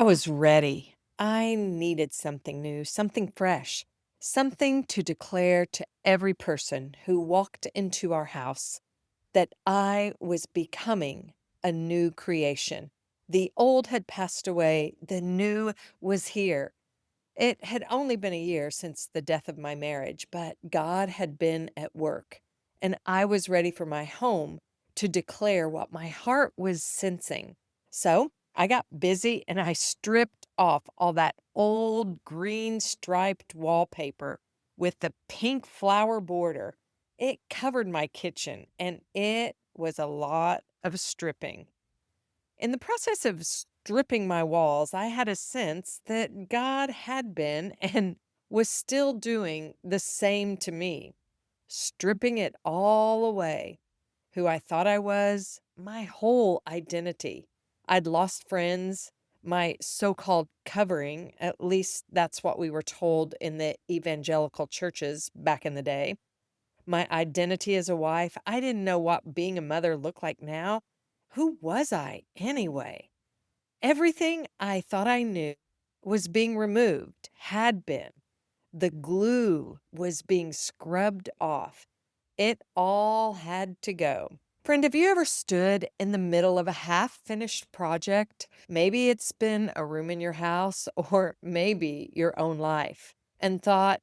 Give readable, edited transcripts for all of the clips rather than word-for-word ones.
I was ready. I needed something new, something fresh, something to declare to every person who walked into our house that I was becoming a new creation. The old had passed away, the new was here. It had only been a year since the death of my marriage, but God had been at work, and I was ready for my home to declare what my heart was sensing. So I got busy and I stripped off all that old green striped wallpaper with the pink flower border. It covered my kitchen, and it was a lot of stripping. In the process of stripping my walls, I had a sense that God had been and was still doing the same to me, stripping it all away. Who I thought I was, my whole identity. I'd lost friends, my so called covering, at least that's what we were told in the evangelical churches back in the day. My identity as a wife, I didn't know what being a mother looked like now. Who was I anyway? Everything I thought I knew was being removed, had been. The glue was being scrubbed off. It all had to go. Friend, have you ever stood in the middle of a half finished project? Maybe it's been a room in your house or maybe your own life, and thought,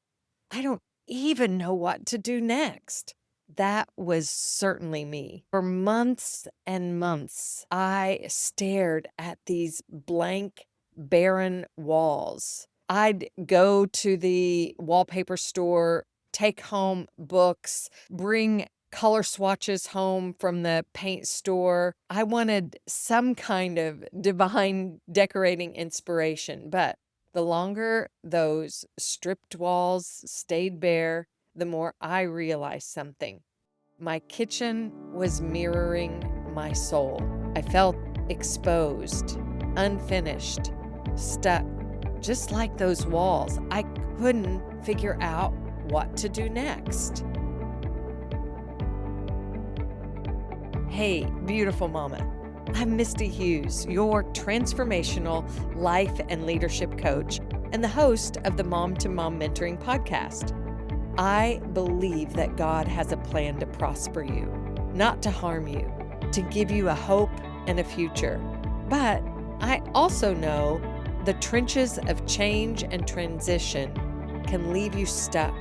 I don't even know what to do next. That was certainly me. For months and months, I stared at these blank, barren walls. I'd go to the wallpaper store, take home books, bring color swatches home from the paint store. I wanted some kind of divine decorating inspiration, but the longer those stripped walls stayed bare, the more I realized something. My kitchen was mirroring my soul. I felt exposed, unfinished, stuck, just like those walls. I couldn't figure out what to do next. Hey, beautiful mama. I'm Misty Hughes, your transformational life and leadership coach and the host of the Mom to Mom Mentoring podcast. I believe that God has a plan to prosper you, not to harm you, to give you a hope and a future. But I also know the trenches of change and transition can leave you stuck,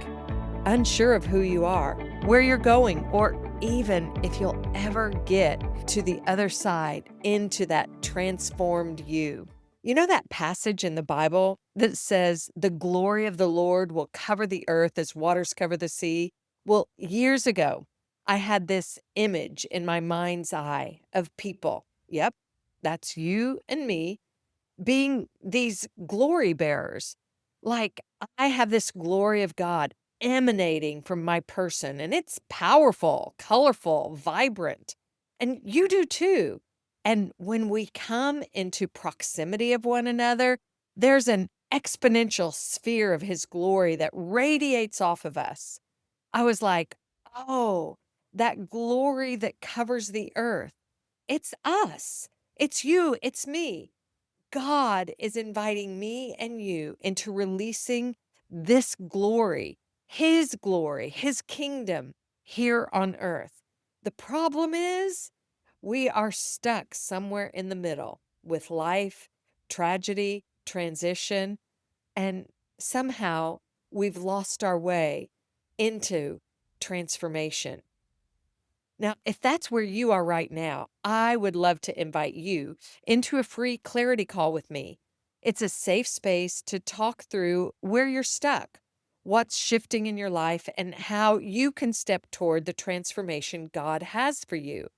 unsure of who you are, where you're going, or even if you'll ever get to the other side into that transformed you. You know that passage in the Bible that says, the glory of the Lord will cover the earth as waters cover the sea? Well, years ago, I had this image in my mind's eye of people. Yep, that's you and me being these glory bearers. Like I have this glory of God emanating from my person, and it's powerful, colorful, vibrant. And you do too. And when we come into proximity of one another, there's an exponential sphere of his glory that radiates off of us. I was like, oh, that glory that covers the earth. It's us. It's you. It's me. God is inviting me and you into releasing this glory, His kingdom here on earth. The problem is we are stuck somewhere in the middle with life, tragedy, transition, and somehow we've lost our way into transformation. Now, if that's where you are right now, I would love to invite you into a free clarity call with me. It's a safe space to talk through where you're stuck, what's shifting in your life, and how you can step toward the transformation God has for you.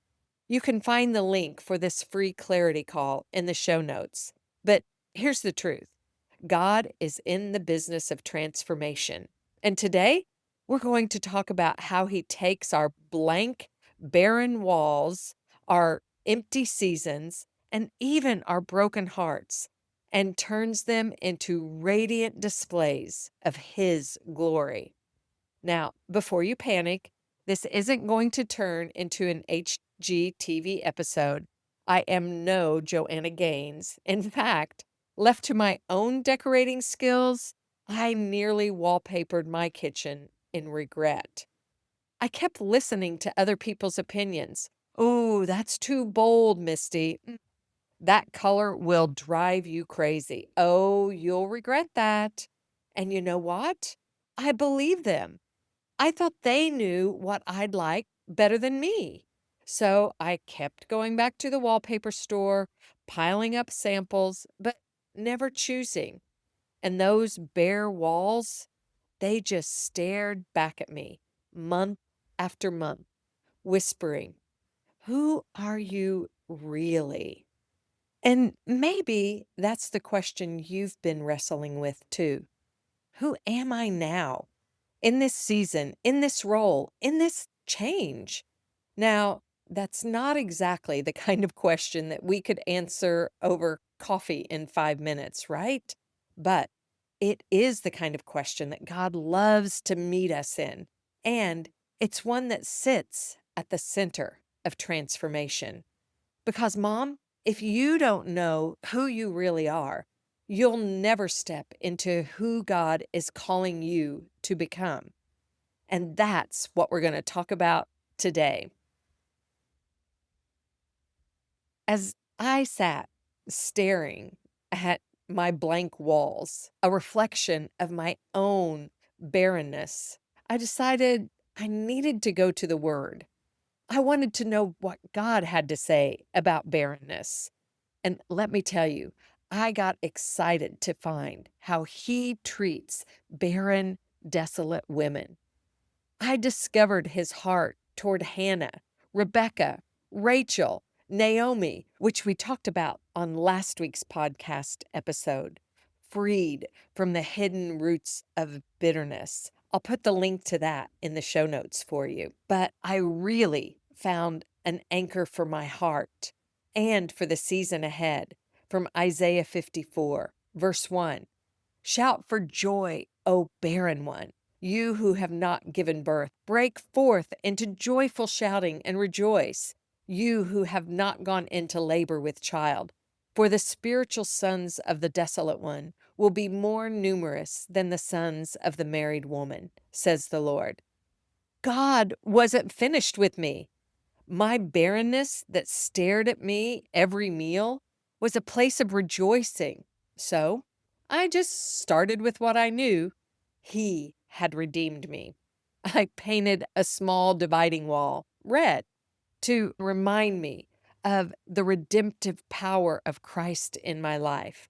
You can find the link for this free clarity call in the show notes. But here's the truth. God is in the business of transformation. And today, we're going to talk about how he takes our blank, barren walls, our empty seasons, and even our broken hearts, and turns them into radiant displays of his glory. Now, before you panic, this isn't going to turn into an HGTV episode. I am no Joanna Gaines. In fact, Left to my own decorating skills, I nearly wallpapered my kitchen in regret. I kept listening to other people's opinions. "Oh, that's too bold, Misty. That color will drive you crazy. Oh, you'll regret that." And you know what? I believed them. I thought they knew what I'd like better than me. So I kept going back to the wallpaper store, piling up samples, but never choosing. And those bare walls, they just stared back at me month after month, whispering, "Who are you really?" And maybe that's the question you've been wrestling with too. Who am I now? In this season, in this role, in this change? Now, that's not exactly the kind of question that we could answer over coffee in 5 minutes, right? But it is the kind of question that God loves to meet us in. And it's one that sits at the center of transformation. Because, Mom, if you don't know who you really are, you'll never step into who God is calling you to become. And that's what we're going to talk about today. As I sat staring at my blank walls, a reflection of my own barrenness, I decided I needed to go to the Word. I wanted to know what God had to say about barrenness. And let me tell you, I got excited to find how He treats barren, desolate women. I discovered his heart toward Hannah, Rebecca, Rachel, Naomi, which we talked about on last week's podcast episode, freed from the hidden roots of bitterness. I'll put the link to that in the show notes for you. But I really found an anchor for my heart and for the season ahead from Isaiah 54, verse 1. Shout for joy, O barren one, you who have not given birth. Break forth into joyful shouting and rejoice, you who have not gone into labor with child. For the spiritual sons of the desolate one will be more numerous than the sons of the married woman, says the Lord. God wasn't finished with me. My barrenness that stared at me every meal was a place of rejoicing. So I just started with what I knew. He had redeemed me. I painted a small dividing wall, red, to remind me of the redemptive power of Christ in my life.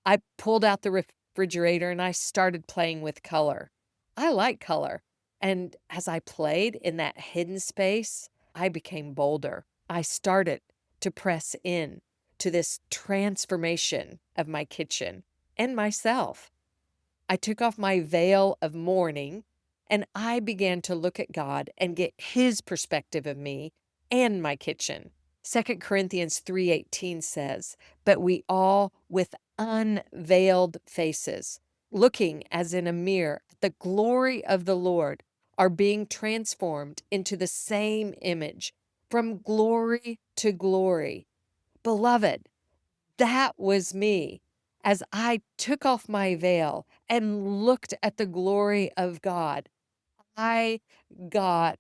I pulled out the refrigerator and I started playing with color. I like color. And as I played in that hidden space, I became bolder. I started to press in to this transformation of my kitchen and myself. I took off my veil of mourning and I began to look at God and get his perspective of me and my kitchen. 2 Corinthians 3:18 says, "But we all with unveiled faces, looking as in a mirror at the glory of the Lord, are being transformed into the same image from glory to glory." Beloved, that was me as I took off my veil and looked at the glory of God. I got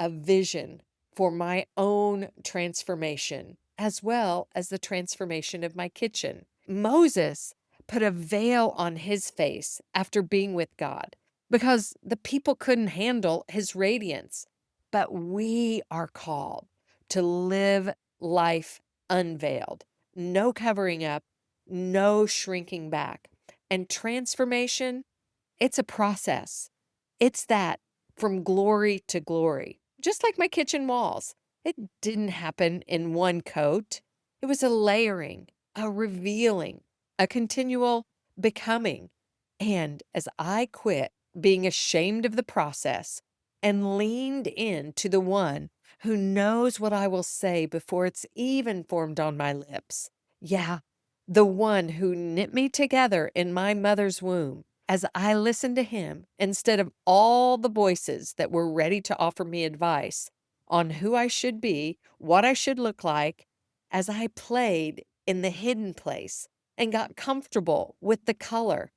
a vision for my own transformation, as well as the transformation of my kitchen. Moses put a veil on his face after being with God because the people couldn't handle his radiance. But we are called to live life unveiled, no covering up, no shrinking back. And transformation, it's a process. It's that from glory to glory, just like my kitchen walls. It didn't happen in one coat. It was a layering, a revealing, a continual becoming. And as I quit being ashamed of the process and leaned in to the one who knows what I will say before it's even formed on my lips, yeah, the one who knit me together in my mother's womb, as I listened to him instead of all the voices that were ready to offer me advice on who I should be, what I should look like, as I played in the hidden place, and got comfortable with the color,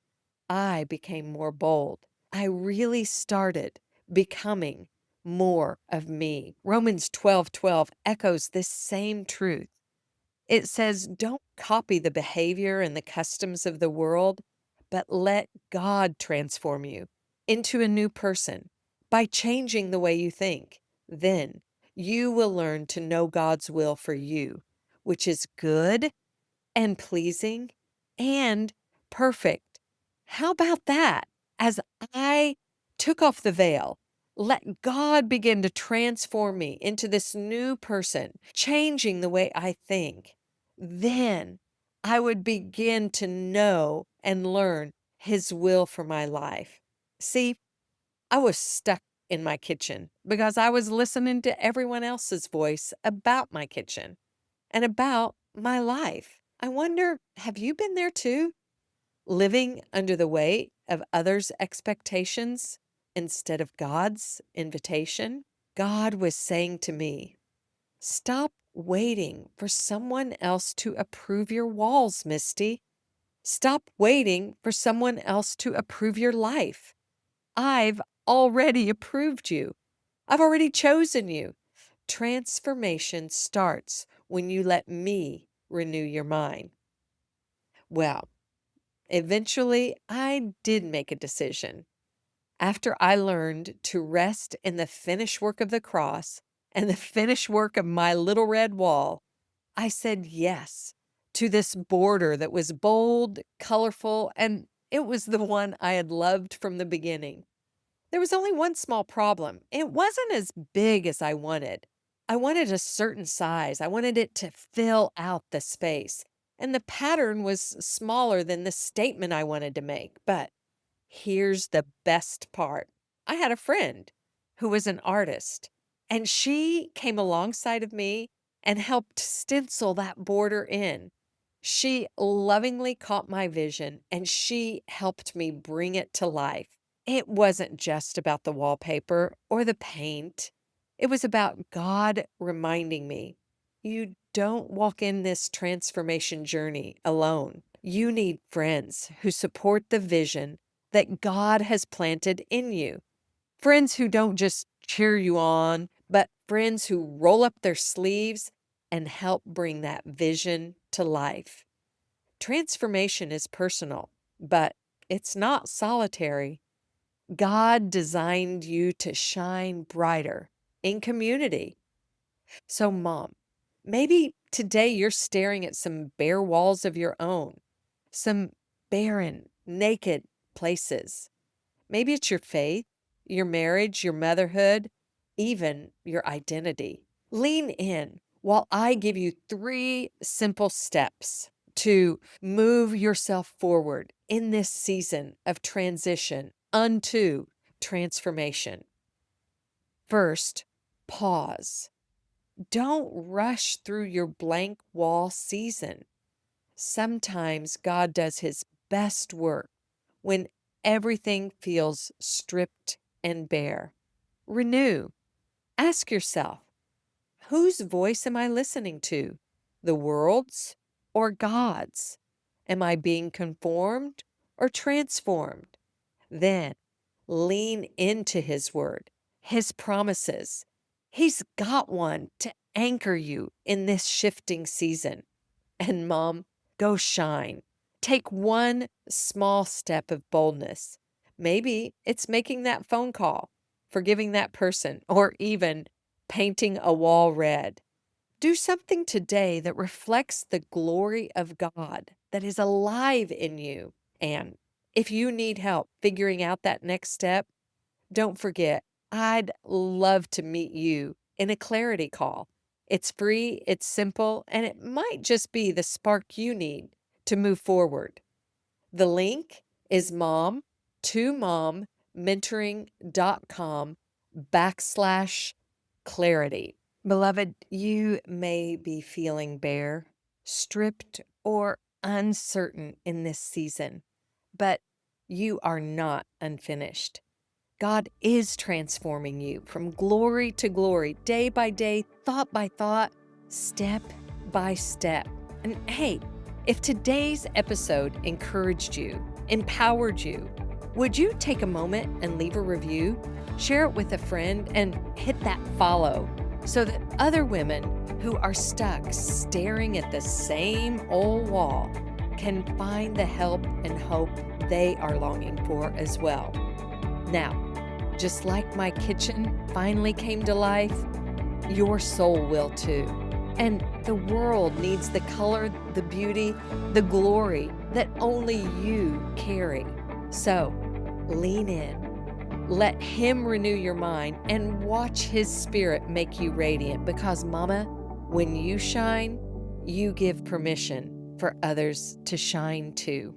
I became more bold. I really started becoming more of me. Romans 12:12 echoes this same truth. It says, don't copy the behavior and the customs of the world, but let God transform you into a new person by changing the way you think. Then you will learn to know God's will for you, which is good and pleasing and perfect. How about that? As I took off the veil, let God begin to transform me into this new person, changing the way I think. Then I would begin to know and learn His will for my life. See, I was stuck in my kitchen because I was listening to everyone else's voice about my kitchen and about my life. I wonder, have you been there too? Living under the weight of others' expectations instead of God's invitation? God was saying to me, stop waiting for someone else to approve your walls, Misty. Stop waiting for someone else to approve your life. I've already approved you. I've already chosen you. Transformation starts when you let me renew your mind. Well, eventually I did make a decision. After I learned to rest in the finished work of the cross and the finished work of my little red wall, I said yes to this border that was bold, colorful, and it was the one I had loved from the beginning. There was only one small problem. It wasn't as big as I wanted. I wanted a certain size. I wanted it to fill out the space. And the pattern was smaller than the statement I wanted to make. But here's the best part. I had a friend who was an artist, and she came alongside of me and helped stencil that border in. She lovingly caught my vision and she helped me bring it to life. It wasn't just about the wallpaper or the paint. It was about God reminding me, you don't walk in this transformation journey alone. You need friends who support the vision that God has planted in you. Friends who don't just cheer you on, but friends who roll up their sleeves and help bring that vision to life. Transformation is personal, but it's not solitary. God designed you to shine brighter in community. So, Mom, maybe today you're staring at some bare walls of your own, some barren, naked places. Maybe it's your faith, your marriage, your motherhood, even your identity. Lean in while I give you 3 simple steps to move yourself forward in this season of transition unto transformation. First, pause. Don't rush through your blank wall season. Sometimes God does His best work when everything feels stripped and bare. Renew. Ask yourself, whose voice am I listening to? The world's or God's? Am I being conformed or transformed? Then lean into His word, His promises. He's got one to anchor you in this shifting season. And Mom, go shine. Take one small step of boldness. Maybe it's making that phone call, forgiving that person, or even painting a wall red. Do something today that reflects the glory of God that is alive in you. And if you need help figuring out that next step, don't forget, I'd love to meet you in a clarity call. It's free, it's simple, and it might just be the spark you need to move forward. The link is mom2mommentoring.com/clarity. Beloved, you may be feeling bare, stripped, or uncertain in this season, but you are not unfinished. God is transforming you from glory to glory, day by day, thought by thought, step by step. And hey, If today's episode encouraged you, empowered you, would you take a moment and leave a review? Share it with a friend and hit that follow so that other women who are stuck staring at the same old wall can find the help and hope they are longing for as well. Now, just like my kitchen finally came to life, your soul will too. And the world needs the color, the beauty, the glory that only you carry. So lean in, let Him renew your mind, and watch His Spirit make you radiant. Because, Mama, when you shine, you give permission for others to shine too.